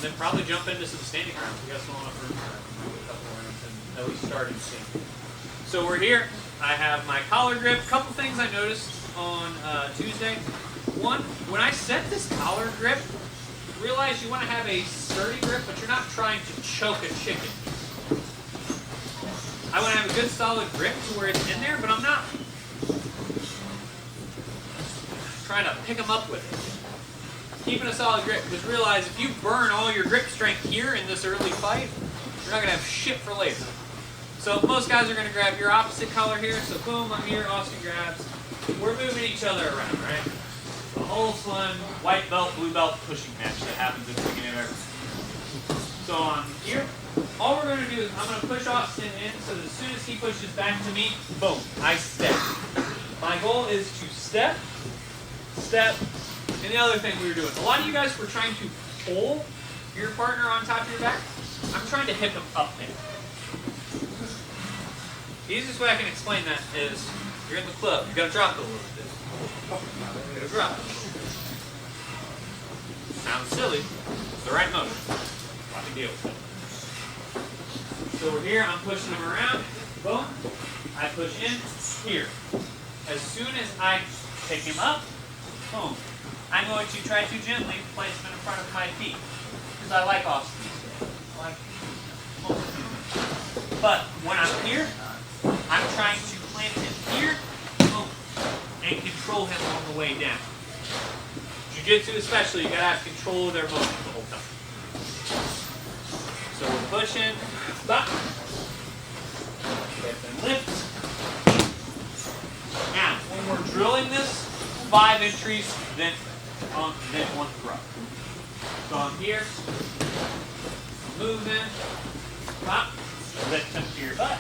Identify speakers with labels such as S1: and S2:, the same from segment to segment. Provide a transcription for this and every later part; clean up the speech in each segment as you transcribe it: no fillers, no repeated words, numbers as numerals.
S1: then probably jump into some standing rounds. We got some enough room for a couple rounds and at least starting standing. So we're here. I have my collar grip. A couple things I noticed on Tuesday. One, when I set this collar grip, realize you want to have a sturdy grip, but you're not trying to choke a chicken. I want to have a good solid grip to where it's in there, but I'm not trying to pick them up with it. Keeping a solid grip, because realize if you burn all your grip strength here in this early fight, you're not going to have shit for later. So most guys are going to grab your opposite color here. So boom, I'm here, Austin grabs. We're moving each other around, right? The whole fun white belt, blue belt pushing match that happens at the beginning of everything. So on here, all we're going to do is I'm going to push Austin in so that as soon as he pushes back to me, boom, I step. My goal is to step, step, and the other thing we were doing. A lot of you guys were trying to pull your partner on top of your back. I'm trying to hit them up there. The easiest way I can explain that is you're in the club. You got to drop it a little bit. You got to drop it. Sounds silly. It's the right motion. Not to deal with it. So we're here. I'm pushing them around. Boom. I push in. Here. As soon as I pick him up, boom. I'm going to try to gently place him in front of my feet. Because I like Austin. I like but when I'm here, I'm trying to plant him here, boom, and control him on the way down. Jiu-jitsu especially, you gotta have control of their motion the whole time. So we're pushing, stop, and lift. Now, when we're drilling this, 5 entries, then one throw. So I'm here, move in, stop, lift him to your butt.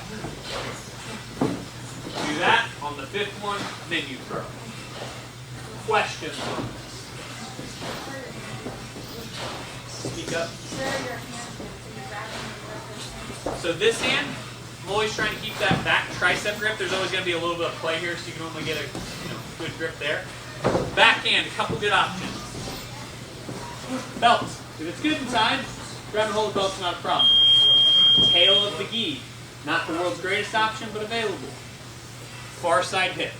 S1: Do that on the 5th one, then you throw. Questions on this? Speak up. So this hand, I'm always trying to keep that back tricep grip. There's always going to be a little bit of play here, so you can only get a good grip there. Backhand, a couple good options. Belt. If it's good inside, grab and hold the belt's not a problem. Tail of the gi. Not the world's greatest option, but available. Far side hip.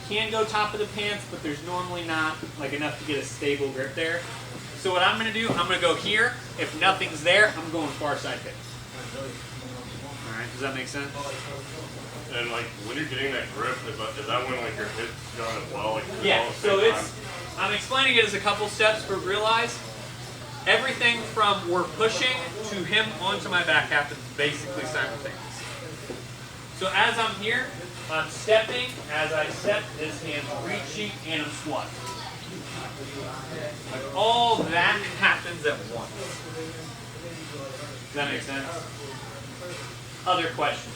S1: Can go top of the pants, but there's normally not like enough to get a stable grip there. So what I'm going to do, I'm going to go here. If nothing's there, I'm going far side hip. Alright, does that make sense?
S2: And like when you're getting that grip, is that when like your hips going as well? Like,
S1: yeah, so it's, I'm explaining it as a couple steps, but realize everything from we're pushing to him onto my back happens basically simultaneously. So as I'm here, I'm stepping. As I step, this hand's reaching and I'm squatting. Like all that happens at once. Does that make sense? Other questions?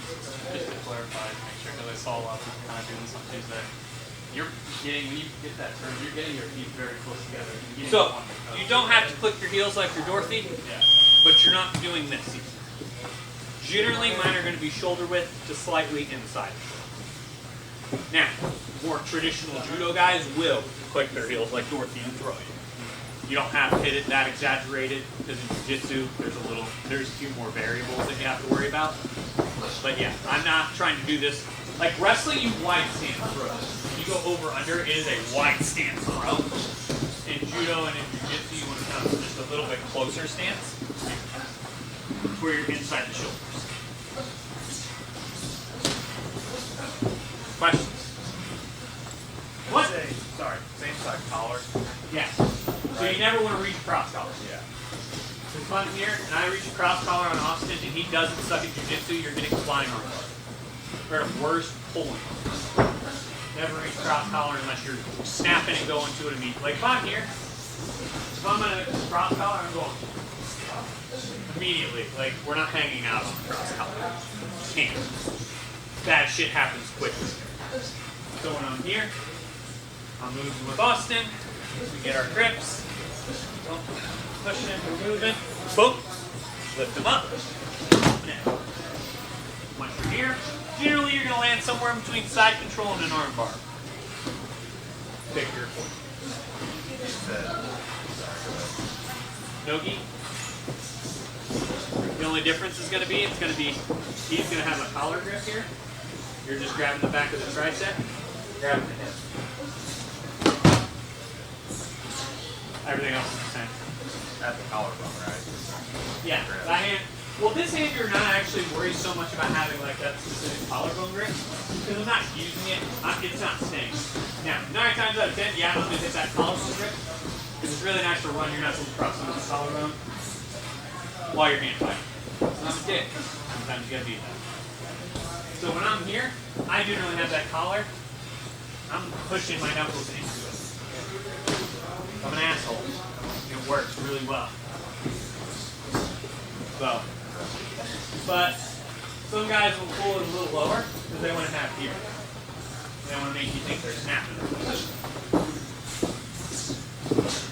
S3: Just to clarify, make sure because I saw a lot of people kind of doing this on Tuesday. You're getting, when you get that turn, you're getting your feet very close together.
S1: So you don't have to click your heels like you're Dorothy,
S3: yeah,
S1: but you're not doing this either. Generally, mine are going to be shoulder width to slightly inside. Now, more traditional judo guys will click their heels like Dorothy and throw you. You don't have to hit it that exaggerated because in jiu-jitsu, there's a few more variables that you have to worry about. But yeah, I'm not trying to do this. Like wrestling, you wide stance throws. You go over under, it is a wide stance throw. In judo and in jiu-jitsu, you want to come just a little bit closer stance where you're inside the shoulders. Questions? What?
S3: sorry, same side collar.
S1: Yeah. So you never want to reach across collar.
S3: Yeah.
S1: So if I'm here and I reach across collar on Austin and he doesn't suck at jiu-jitsu, you're getting flying arm bar. Or at worst, pulling. Never reach cross collar unless you're snapping and going to it immediately. Like if I'm here, if I'm going to cross collar, I'm going immediately. Like we're not hanging out on cross collar. Can't. Bad shit happens quickly. So when I'm here, I'm moving with Austin. We get our grips. Pushing, we're moving. Boom. Lift them up. Now, once you're here, generally you're going to land somewhere between side control and an arm bar. Pick your point. no-gi. The only difference is going to be, he's going to have a collar grip here. You're just grabbing the back of the tricep, grabbing the hip. Everything else is the same.
S4: That's the collarbone, right?
S1: Yeah, that hand. Well, this hand you're not actually worried so much about having like that specific collarbone grip because I'm not using it. It's not staying. Now, 9 times out of 10, yeah, I'm going to hit that collarbone grip because it's really nice to run. You're not supposed to cross under the collarbone while you're hand fighting. So I'm a dick. Sometimes you got to do that. So when I'm here, I generally have that collar. I'm pushing my knuckles into it. I'm an asshole. It works really well. So, but some guys will pull it a little lower because they want to have here. They want to make you think they're snapping.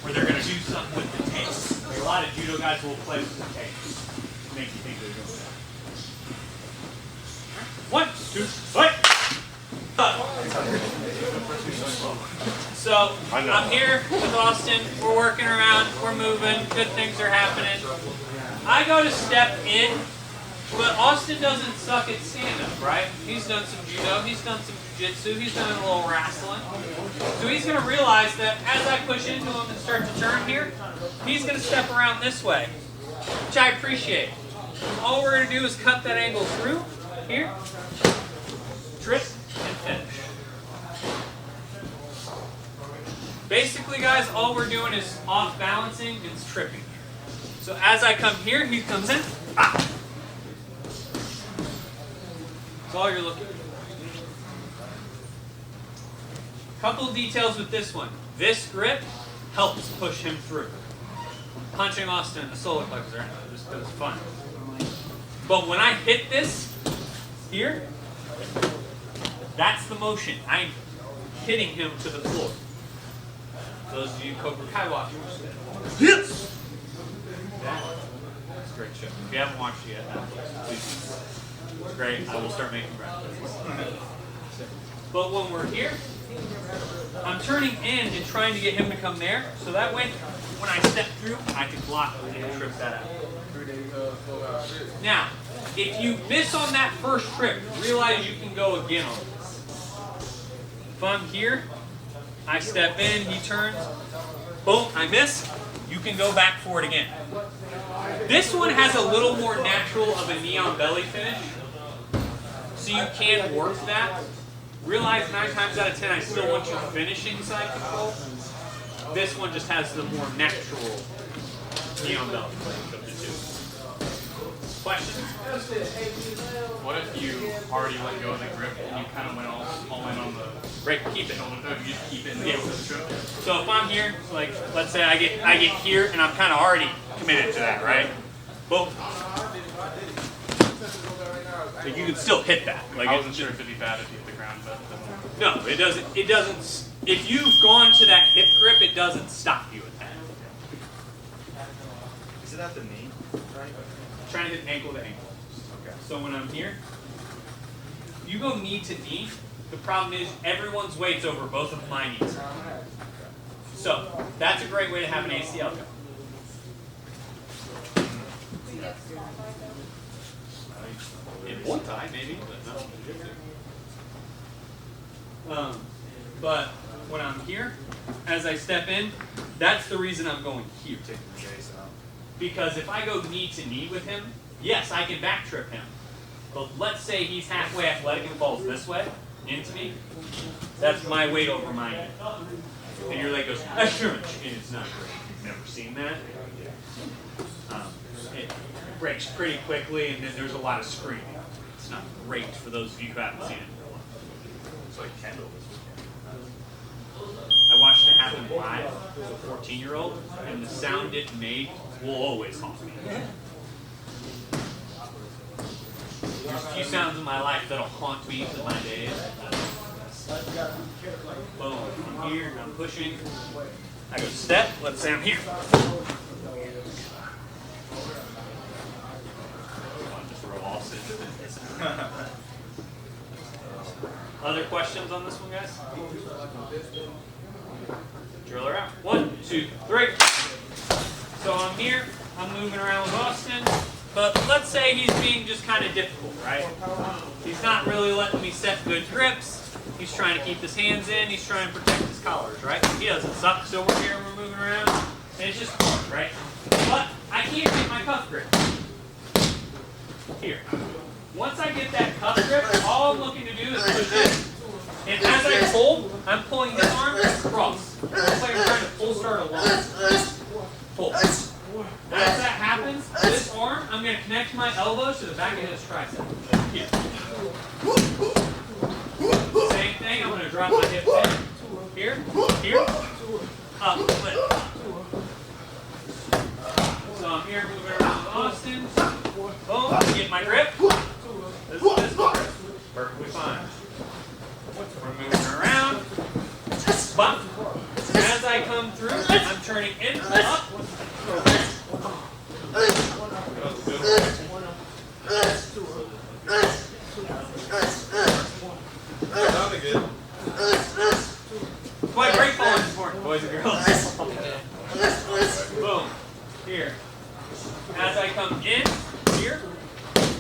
S1: Or they're going to do something with the tape. Like a lot of judo guys will play with the tape to make you think they're doing that. 1, 2, fight! So, I'm here with Austin. We're working around. We're moving. Good things are happening. I go to step in, but Austin doesn't suck at stand-up, right? He's done some judo, he's done some jiu-jitsu, he's done a little wrestling. So he's going to realize that as I push into him and start to turn here, he's going to step around this way, which I appreciate. All we're going to do is cut that angle through, here, trip, and finish. Basically, guys, all we're doing is off-balancing and tripping. So as I come here, he comes in. Ah! That's all you're looking for. Couple of details with this one. This grip helps push him through. Punching Austin in the solar plexus right now, just because it's fun. But when I hit this here, that's the motion. I'm hitting him to the floor. Those of you Cobra Kai watchers. Yes! That's a great show. If you haven't watched it yet, please. It's great. I will start making breakfast. But when we're here, I'm turning in and trying to get him to come there, so that way, when I step through, I can block and trip that out. Now, if you miss on that first trip, realize you can go again on this. If I'm here, I step in, he turns, boom, I miss. You can go back for it again. This one has a little more natural of a knee on belly finish, so you can work that. Realize 9 times out of 10, I still want you finishing side control. This one just has the more natural knee on belly finish of the two. Questions?
S3: What if you already let go of the grip and you kind of went all in on the
S1: Right, keep it.
S3: shoulder? You just keep it in the
S1: Yeah.
S3: trip.
S1: So if I'm here, like let's say I get here and I'm kind of already committed to that, right? Boom. Like you can still hit that. Like
S3: I wasn't sure if it'd be bad if you hit the ground, but
S1: no, it doesn't. It doesn't. If you've gone to that hip grip, it doesn't stop you at that.
S4: Is it at the knee, right?
S1: I'm trying to hit ankle to ankle.
S4: Okay.
S1: So when I'm here, you go knee to knee. The problem is everyone's weight's over both of my knees. So that's a great way to have an ACL go. In one time, maybe, but not. But when I'm here, as I step in, that's the reason I'm going here.
S4: Taking the base out.
S1: Because if I go knee to knee with him, yes, I can back trip him. But let's say he's halfway athletic and falls this way into me. That's my weight over my knee. And your leg goes, and it's not great. You've never seen that. It breaks pretty quickly, and then there's a lot of screaming. It's not great for those of you who haven't seen it.
S4: It's like Kendall this weekend.
S1: I watched it happen live as a 14-year-old, and the sound it made will always haunt me. There's a few sounds in my life that'll haunt me to my days. Boom, I'm here, I'm pushing. I go step, let's say I'm here. Other questions on this one, guys? Drill her out. 1, 2, 3. So I'm here, I'm moving around with Austin. But let's say he's being just kind of difficult, right? He's not really letting me set good grips. He's trying to keep his hands in. He's trying to protect his collars, right? He doesn't suck, so we're here and we're moving around. And it's just hard, right? But I can't get my cuff grip. Here. Once I get that cuff grip, all I'm looking to do is push in. And as I pull, I'm pulling his arm across. It's like I'm trying to pull start a line. Pull. As that happens, this arm, I'm going to connect my elbows to the back of his tricep. Here. Same thing, I'm going to drop my hips in. Here, here, up, lift. So I'm here moving around with Austin. Boom, get my grip. This is grip. Perfectly fine. We're moving around. But as I come through, I'm turning in, up. Quite break falling is important, boys and girls. Boom. Here. As I come in, here,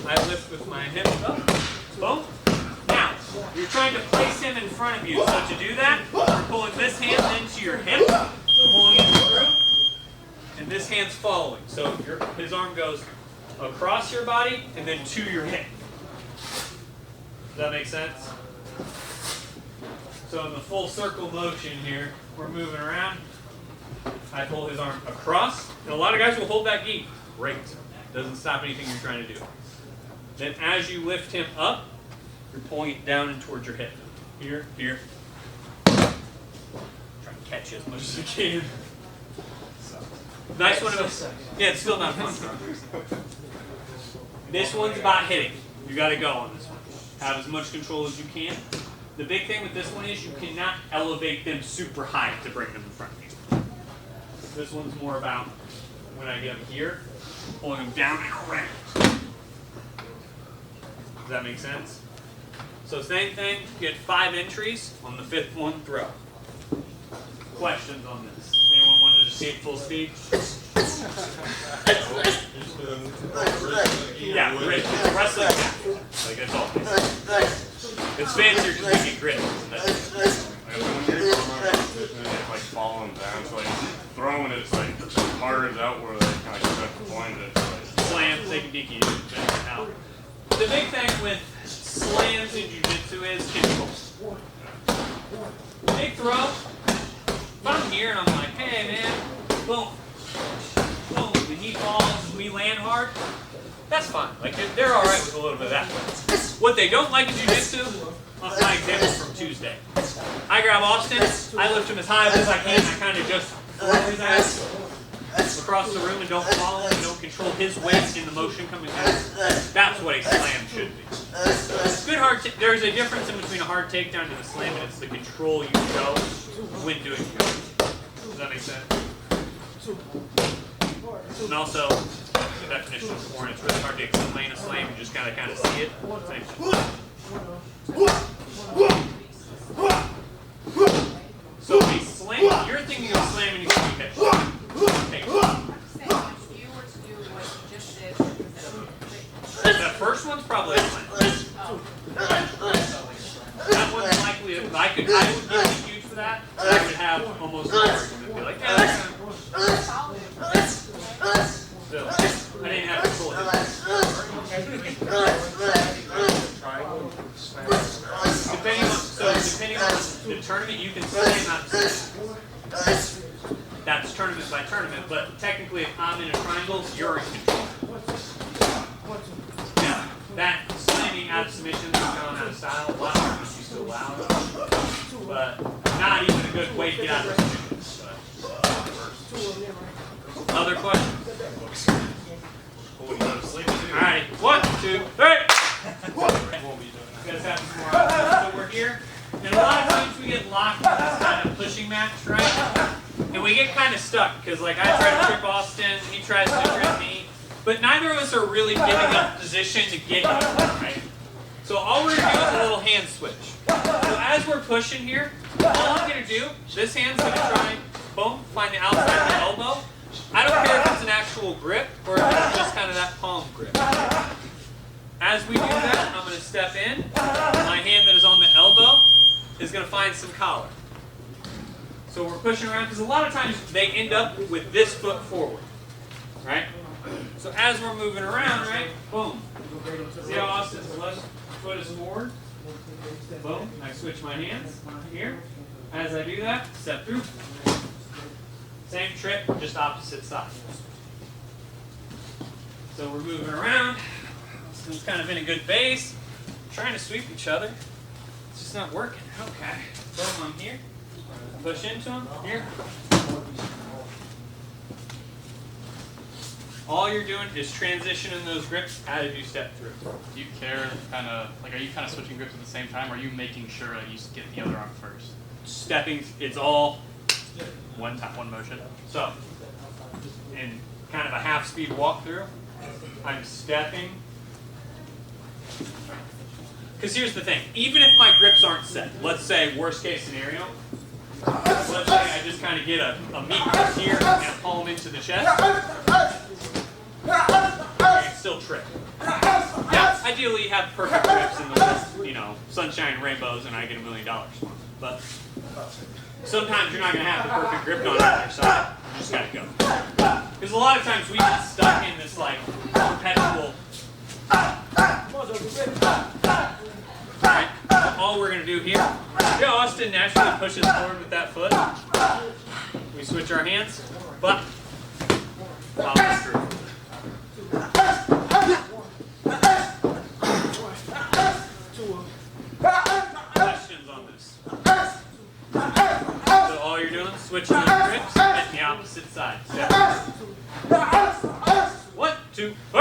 S1: I lift with my hips up. Boom. Now, you're trying to place him in front of you. So to do that, you're pulling this hand into your hip, pulling it through, and this hand's following. So his arm goes across your body and then to your hip. Does that make sense? So in the full circle motion here, we're moving around. I pull his arm across, and a lot of guys will hold that gi. Great. Doesn't stop anything you're trying to do. Then as you lift him up, you're pulling it down and towards your hip. Here, here. Try to catch you as much as you can. Nice one. Yeah, it's still not fun. This one's about hitting. You got to go on this one. Have as much control as you can. The big thing with this one is you cannot elevate them super high to bring them in front of you. This one's more about when I get them here, pulling them down and around. Does that make sense? So same thing, get 5 entries on the 5th one throw. Questions on this? Anyone wanted to see it full speed? Yeah, wrestling. Like that's all. It's fancier because we get grit.
S2: Like falling down, so like throwing it, it's like hard as out where they kind of set the point.
S1: Slams, they can DQ you. Out. The big thing with slams in jiu-jitsu is control. Big throw. If I'm here and I'm like, hey man, boom, boom, and he falls and we land hard, that's fine. Like they're all right with a little bit of that. What they don't like in jiu-jitsu, my example from Tuesday. I grab Austin, I lift him as high as I can, I kind of just throw his ass across the room and don't follow him, don't control his weight in the motion coming down. That's what a slam should be. Good hard. There's a difference in between a hard takedown and a slam, and it's the control you show when doing it. Does that make sense? And also, the definition of porn, it's really hard to explain a slam. You just kind of see it. So a slam, you're thinking of slamming your hip. That first one's probably a slam. That one's likely to, I would give you huge for that. I would have almost no argument. Be like, yeah, still, I didn't have control of it. Depending on the tournament, you can slam out the slam. That's tournament by tournament, but technically if I'm in a triangle, you're in control. Yeah, that slamming out of submission is going out of style. A lot of times she's still loud, but not even a good way to get out of submission. Other questions? Alright, 1, 2, 3. You guys have some more options. So we're here. And a lot of times we get locked in this kind of pushing match, right? And we get kind of stuck because, like, I try to trip Austin, he tries to trip me, but neither of us are really giving up position to get him, right? So all we're going to do is a little hand switch. So as we're pushing here, all I'm going to do, this hand's going to try, boom, find the outside of the elbow. I don't care if it's an actual actual grip or if it's just kind of that palm grip. As we do that, I'm going to step in. My hand that is on the elbow is going to find some collar. So we're pushing around because a lot of times they end up with this foot forward, right? So as we're moving around, right, boom. See how Austin's left foot is forward? Boom. I switch my hands here. As I do that, step through. Same trick, just opposite side. So we're moving around. It's kind of in a good base. Trying to sweep each other. It's just not working. Okay. Boom, I'm here. Push into him. Here. All you're doing is transitioning those grips as you step through.
S3: Do you care kind of, like, are you kind of switching grips at the same time, or are you making sure that you get the other arm first?
S1: Stepping, it's all
S3: One time, one motion?
S1: so. In kind of a half-speed walkthrough, I'm stepping. Because here's the thing, even if my grips aren't set, let's say worst case scenario, let's say I just kind of get a meat grip here and a palm into the chest, I can still trip. Yeah, ideally you have perfect grips in the, you know, sunshine and rainbows and I get $1 million for them. But sometimes you're not going to have the perfect grip on either side. You just got to go. Because a lot of times we get stuck in this like perpetual. Right? All we're going to do here, yeah, Austin naturally pushes forward with that foot. We switch our hands, but follow through. Questions on this? So all you're doing is switching those grips, hitting the opposite side. Step. 1, 2, 3.